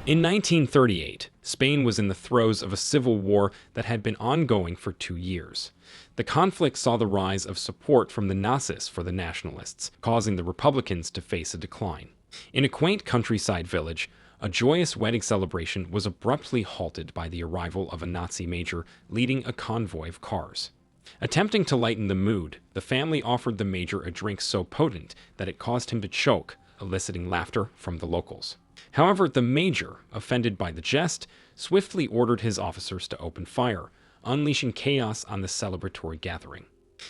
In 1938, Spain was in the throes of a civil war that had been ongoing for 2 years. The conflict saw the rise of support from the Nazis for the nationalists, causing the Republicans to face a decline. In a quaint countryside village, a joyous wedding celebration was abruptly halted by the arrival of a Nazi major leading a convoy of cars. Attempting to lighten the mood, the family offered the major a drink so potent that it caused him to choke, eliciting laughter from the locals. However, the major, offended by the jest, swiftly ordered his officers to open fire, unleashing chaos on the celebratory gathering.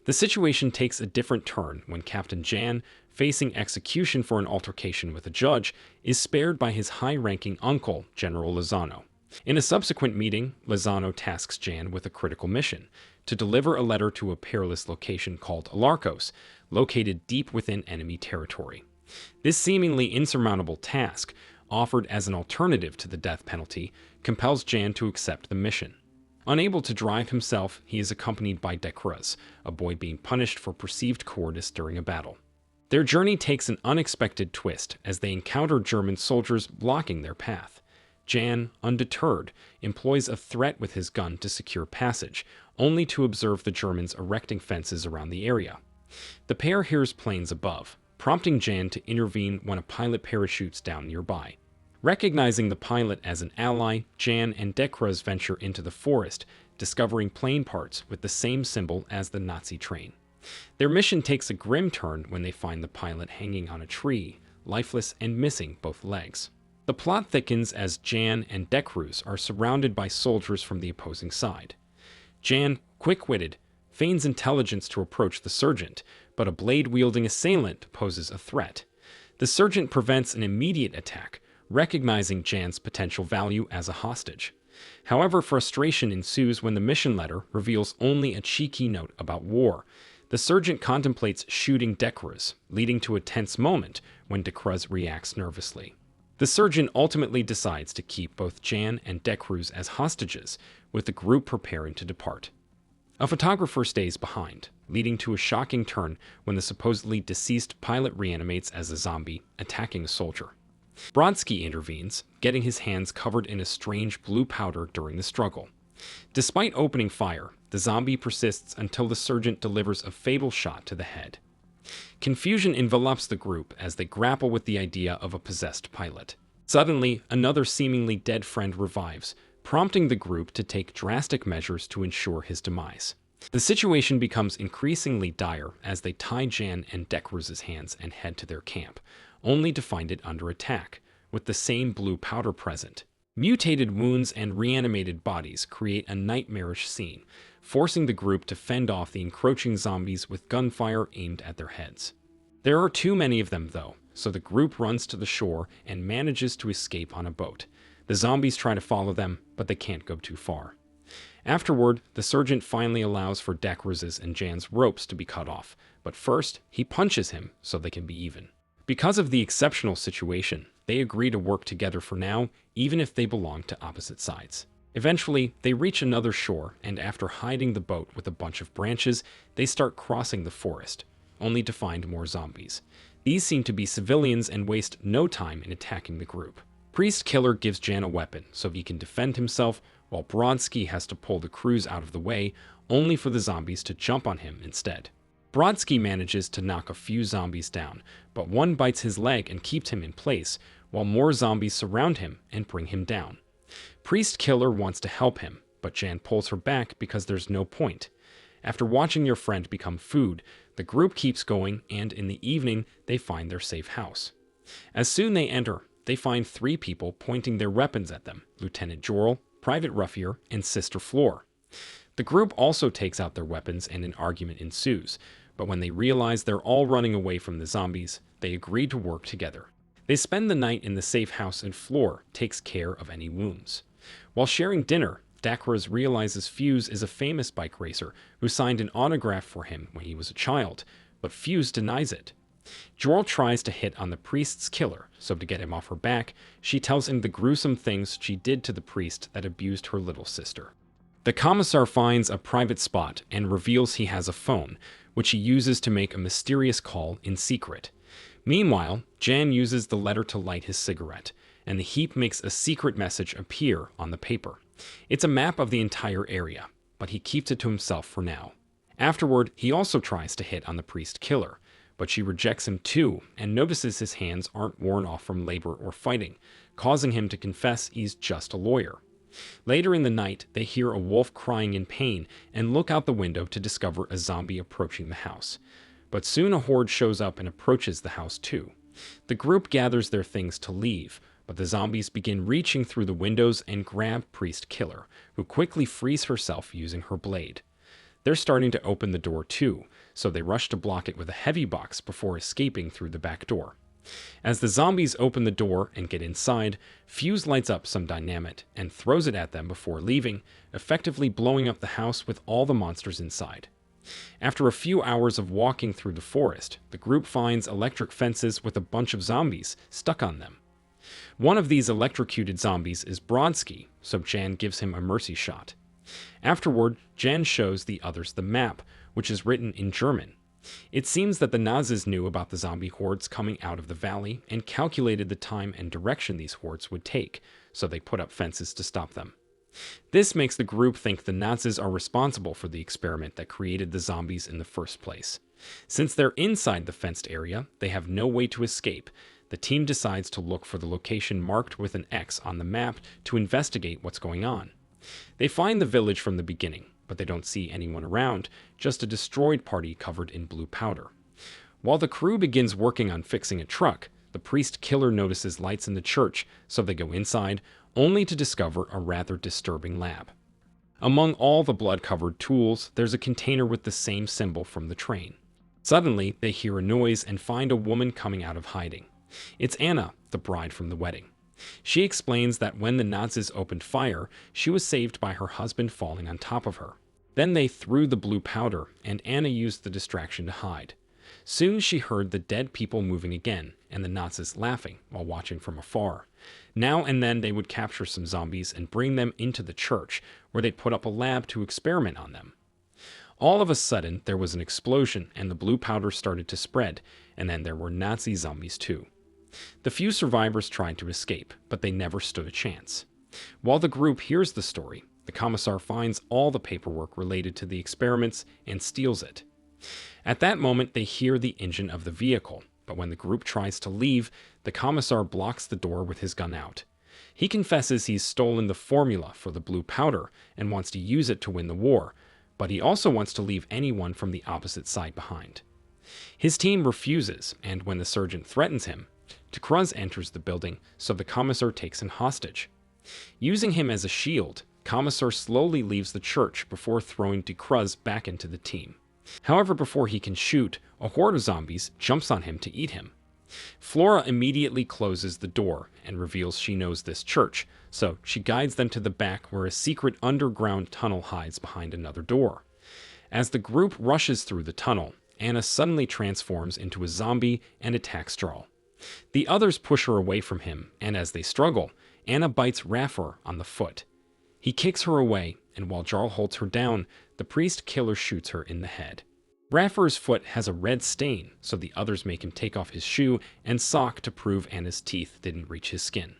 The situation takes a different turn when Captain Jan, facing execution for an altercation with a judge, is spared by his high-ranking uncle, General Lozano. In a subsequent meeting, Lozano tasks Jan with a critical mission: to deliver a letter to a perilous location called Alarcos, located deep within enemy territory. This seemingly insurmountable task, offered as an alternative to the death penalty, compels Jan to accept the mission. Unable to drive himself, he is accompanied by Decruz, a boy being punished for perceived cowardice during a battle. Their journey takes an unexpected twist as they encounter German soldiers blocking their path. Jan, undeterred, employs a threat with his gun to secure passage, only to observe the Germans erecting fences around the area. The pair hears planes above, prompting Jan to intervene when a pilot parachutes down nearby. Recognizing the pilot as an ally, Jan and Decruz venture into the forest, discovering plane parts with the same symbol as the Nazi train. Their mission takes a grim turn when they find the pilot hanging on a tree, lifeless and missing both legs. The plot thickens as Jan and Decruz are surrounded by soldiers from the opposing side. Jan, quick-witted, feigns intelligence to approach the sergeant, but a blade-wielding assailant poses a threat. The sergeant prevents an immediate attack, recognizing Jan's potential value as a hostage. However, frustration ensues when the mission letter reveals only a cheeky note about war. The sergeant contemplates shooting Decruz, leading to a tense moment when Decruz reacts nervously. The sergeant ultimately decides to keep both Jan and Decruz as hostages, with the group preparing to depart. A photographer stays behind, leading to a shocking turn when the supposedly deceased pilot reanimates as a zombie, attacking a soldier. Brodsky intervenes, getting his hands covered in a strange blue powder during the struggle. Despite opening fire, the zombie persists until the sergeant delivers a fatal shot to the head. Confusion envelops the group as they grapple with the idea of a possessed pilot. Suddenly, another seemingly dead friend revives, prompting the group to take drastic measures to ensure his demise. The situation becomes increasingly dire as they tie Jan and Decruz's hands and head to their camp, only to find it under attack, with the same blue powder present. Mutated wounds and reanimated bodies create a nightmarish scene, forcing the group to fend off the encroaching zombies with gunfire aimed at their heads. There are too many of them, though, so the group runs to the shore and manages to escape on a boat. The zombies try to follow them, but they can't go too far. Afterward, the sergeant finally allows for Decruz's and Jan's ropes to be cut off, but first, he punches him so they can be even. Because of the exceptional situation, they agree to work together for now, even if they belong to opposite sides. Eventually, they reach another shore, and after hiding the boat with a bunch of branches, they start crossing the forest, only to find more zombies. These seem to be civilians and waste no time in attacking the group. Priest Killer gives Jan a weapon so he can defend himself, while Brodsky has to pull the crews out of the way, only for the zombies to jump on him instead. Brodsky manages to knock a few zombies down, but one bites his leg and keeps him in place, while more zombies surround him and bring him down. Priest Killer wants to help him, but Jan pulls her back because there's no point. After watching your friend become food, the group keeps going, and in the evening, they find their safe house. As soon they enter, they find 3 people pointing their weapons at them: Lieutenant Jorel, Private Ruffier, and Sister Floor. The group also takes out their weapons and an argument ensues, but when they realize they're all running away from the zombies, they agree to work together. They spend the night in the safe house and Floor takes care of any wounds. While sharing dinner, Decruz realizes Fuse is a famous bike racer who signed an autograph for him when he was a child, but Fuse denies it. Jorel tries to hit on the priest's killer, so to get him off her back, she tells him the gruesome things she did to the priest that abused her little sister. The commissar finds a private spot and reveals he has a phone, which he uses to make a mysterious call in secret. Meanwhile, Jan uses the letter to light his cigarette, and the heap makes a secret message appear on the paper. It's a map of the entire area, but he keeps it to himself for now. Afterward, he also tries to hit on the priest killer, but she rejects him too and notices his hands aren't worn off from labor or fighting, causing him to confess he's just a lawyer. Later in the night, they hear a wolf crying in pain and look out the window to discover a zombie approaching the house. But soon a horde shows up and approaches the house too. The group gathers their things to leave, but the zombies begin reaching through the windows and grab Priest Killer, who quickly frees herself using her blade. They're starting to open the door too, so they rush to block it with a heavy box before escaping through the back door. As the zombies open the door and get inside, Fuse lights up some dynamite and throws it at them before leaving, effectively blowing up the house with all the monsters inside. After a few hours of walking through the forest, the group finds electric fences with a bunch of zombies stuck on them. One of these electrocuted zombies is Brodsky, so Jan gives him a mercy shot. Afterward, Jan shows the others the map, which is written in German. It seems that the Nazis knew about the zombie hordes coming out of the valley and calculated the time and direction these hordes would take, so they put up fences to stop them. This makes the group think the Nazis are responsible for the experiment that created the zombies in the first place. Since they're inside the fenced area, they have no way to escape. The team decides to look for the location marked with an X on the map to investigate what's going on. They find the village from the beginning, but they don't see anyone around, just a destroyed party covered in blue powder. While the crew begins working on fixing a truck, the priest killer notices lights in the church, so they go inside, only to discover a rather disturbing lab. Among all the blood-covered tools, there's a container with the same symbol from the train. Suddenly, they hear a noise and find a woman coming out of hiding. It's Anna, the bride from the wedding. She explains that when the Nazis opened fire, she was saved by her husband falling on top of her. Then they threw the blue powder, and Anna used the distraction to hide. Soon she heard the dead people moving again, and the Nazis laughing while watching from afar. Now and then they would capture some zombies and bring them into the church, where they'd put up a lab to experiment on them. All of a sudden, there was an explosion, and the blue powder started to spread, and then there were Nazi zombies too. The few survivors tried to escape, but they never stood a chance. While the group hears the story, the commissar finds all the paperwork related to the experiments and steals it. At that moment, they hear the engine of the vehicle, but when the group tries to leave, the commissar blocks the door with his gun out. He confesses he's stolen the formula for the blue powder and wants to use it to win the war, but he also wants to leave anyone from the opposite side behind. His team refuses, and when the sergeant threatens him, Cruz enters the building, so the commissar takes him hostage. Using him as a shield, Commissar slowly leaves the church before throwing Cruz back into the team. However, before he can shoot, a horde of zombies jumps on him to eat him. Flora immediately closes the door and reveals she knows this church, so she guides them to the back where a secret underground tunnel hides behind another door. As the group rushes through the tunnel, Anna suddenly transforms into a zombie and attacks Jarl. The others push her away from him, and as they struggle, Anna bites Raffer on the foot. He kicks her away, and while Jarl holds her down, the priest killer shoots her in the head. Raffer's foot has a red stain, so the others make him take off his shoe and sock to prove Anna's teeth didn't reach his skin.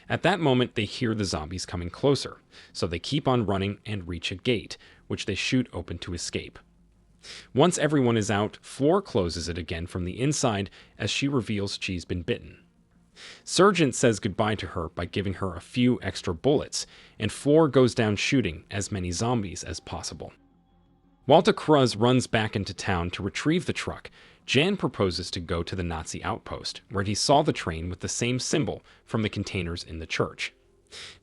At that moment, they hear the zombies coming closer, so they keep on running and reach a gate, which they shoot open to escape. Once everyone is out, Flora closes it again from the inside as she reveals she's been bitten. Sergeant says goodbye to her by giving her a few extra bullets, and Flora goes down shooting as many zombies as possible. Walter Cruz runs back into town to retrieve the truck. Jan proposes to go to the Nazi outpost, where he saw the train with the same symbol from the containers in the church.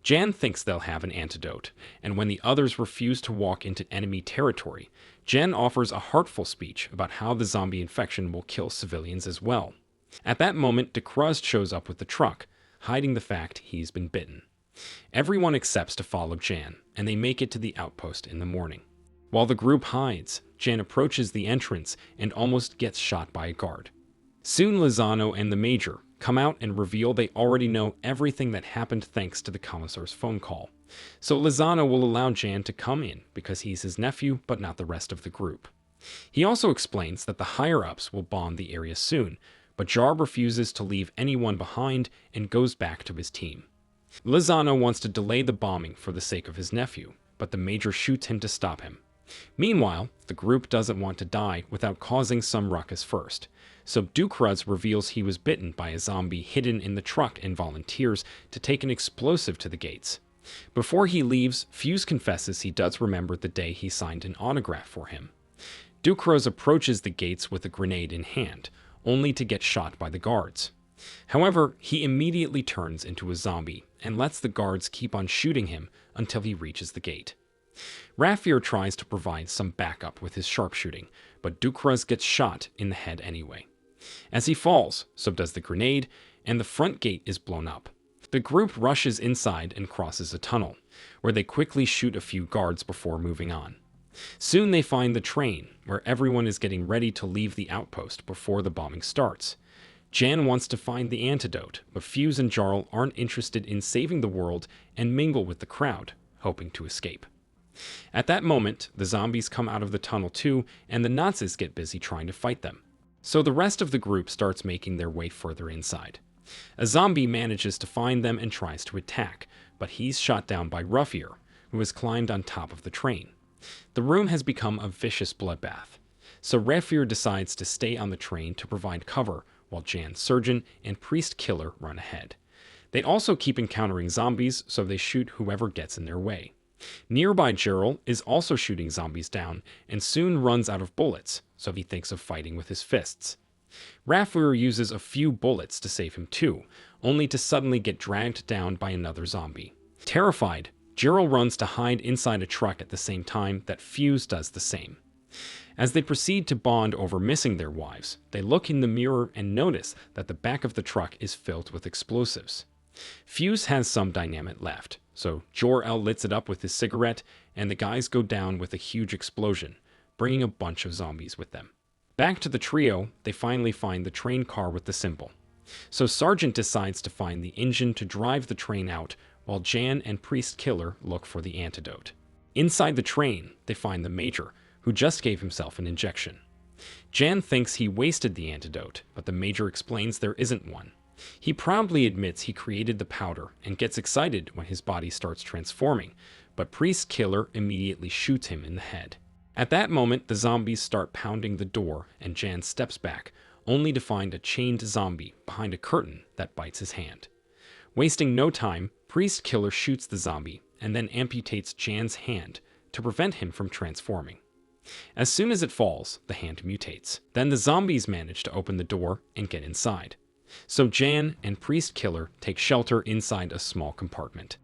Jan thinks they'll have an antidote, and when the others refuse to walk into enemy territory, Jan offers a heartful speech about how the zombie infection will kill civilians as well. At that moment, Cruz shows up with the truck, hiding the fact he's been bitten. Everyone accepts to follow Jan, and they make it to the outpost in the morning. While the group hides, Jan approaches the entrance and almost gets shot by a guard. Soon Lozano and the Major come out and reveal they already know everything that happened thanks to the commissar's phone call. So Lozano will allow Jan to come in because he's his nephew, but not the rest of the group. He also explains that the higher-ups will bomb the area soon, but Jar refuses to leave anyone behind and goes back to his team. Lozano wants to delay the bombing for the sake of his nephew, but the Major shoots him to stop him. Meanwhile, the group doesn't want to die without causing some ruckus first, so Ducruz reveals he was bitten by a zombie hidden in the truck and volunteers to take an explosive to the gates. Before he leaves, Fuse confesses he does remember the day he signed an autograph for him. Ducruz approaches the gates with a grenade in hand, only to get shot by the guards. However, he immediately turns into a zombie and lets the guards keep on shooting him until he reaches the gate. Rafier tries to provide some backup with his sharpshooting, but Ducruz gets shot in the head anyway. As he falls, so does the grenade, and the front gate is blown up. The group rushes inside and crosses a tunnel, where they quickly shoot a few guards before moving on. Soon they find the train, where everyone is getting ready to leave the outpost before the bombing starts. Jan wants to find the antidote, but Fuse and Jarl aren't interested in saving the world and mingle with the crowd, hoping to escape. At that moment, the zombies come out of the tunnel too, and the Nazis get busy trying to fight them. So the rest of the group starts making their way further inside. A zombie manages to find them and tries to attack, but he's shot down by Rafier, who has climbed on top of the train. The room has become a vicious bloodbath, so Rafier decides to stay on the train to provide cover while Jan Surgeon and Priest Killer run ahead. They also keep encountering zombies, so they shoot whoever gets in their way. Nearby Gerald is also shooting zombies down and soon runs out of bullets, so he thinks of fighting with his fists. Rafier uses a few bullets to save him too, only to suddenly get dragged down by another zombie. Terrified, Gerald runs to hide inside a truck at the same time that Fuse does the same. As they proceed to bond over missing their wives, they look in the mirror and notice that the back of the truck is filled with explosives. Fuse has some dynamite left, so Jor-El lights it up with his cigarette, and the guys go down with a huge explosion, bringing a bunch of zombies with them. Back to the trio, they finally find the train car with the symbol. So Sergeant decides to find the engine to drive the train out, while Jan and Priest Killer look for the antidote. Inside the train, they find the Major, who just gave himself an injection. Jan thinks he wasted the antidote, but the Major explains there isn't one. He proudly admits he created the powder and gets excited when his body starts transforming, but Priest Killer immediately shoots him in the head. At that moment, the zombies start pounding the door and Jan steps back, only to find a chained zombie behind a curtain that bites his hand. Wasting no time, Priest Killer shoots the zombie and then amputates Jan's hand to prevent him from transforming. As soon as it falls, the hand mutates. Then the zombies manage to open the door and get inside. So Jan and Priest Killer take shelter inside a small compartment.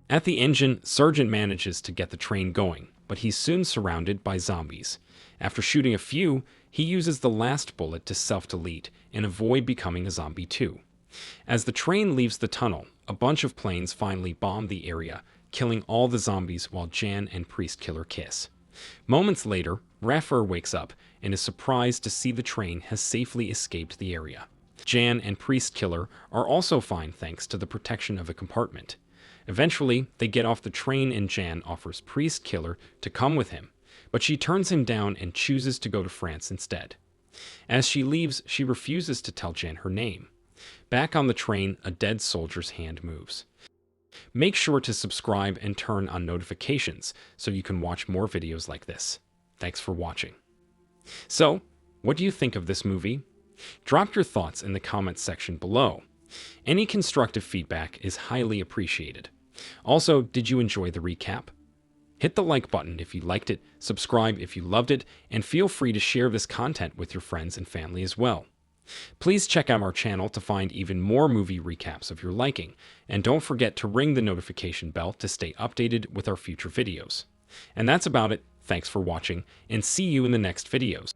At the engine, Sergeant manages to get the train going, but he's soon surrounded by zombies. After shooting a few, he uses the last bullet to self-delete and avoid becoming a zombie too. As the train leaves the tunnel, a bunch of planes finally bomb the area, killing all the zombies while Jan and Priest Killer kiss. Moments later, Rafier wakes up and is surprised to see the train has safely escaped the area. Jan and Priest Killer are also fine thanks to the protection of a compartment. Eventually, they get off the train and Jan offers Priest Killer to come with him, but she turns him down and chooses to go to France instead. As she leaves, she refuses to tell Jan her name. Back on the train, a dead soldier's hand moves. Make sure to subscribe and turn on notifications so you can watch more videos like this. Thanks for watching. So, what do you think of this movie? Drop your thoughts in the comments section below. Any constructive feedback is highly appreciated. Also, did you enjoy the recap? Hit the like button if you liked it, subscribe if you loved it, and feel free to share this content with your friends and family as well. Please check out our channel to find even more movie recaps of your liking, and don't forget to ring the notification bell to stay updated with our future videos. And that's about it. Thanks for watching, and see you in the next videos.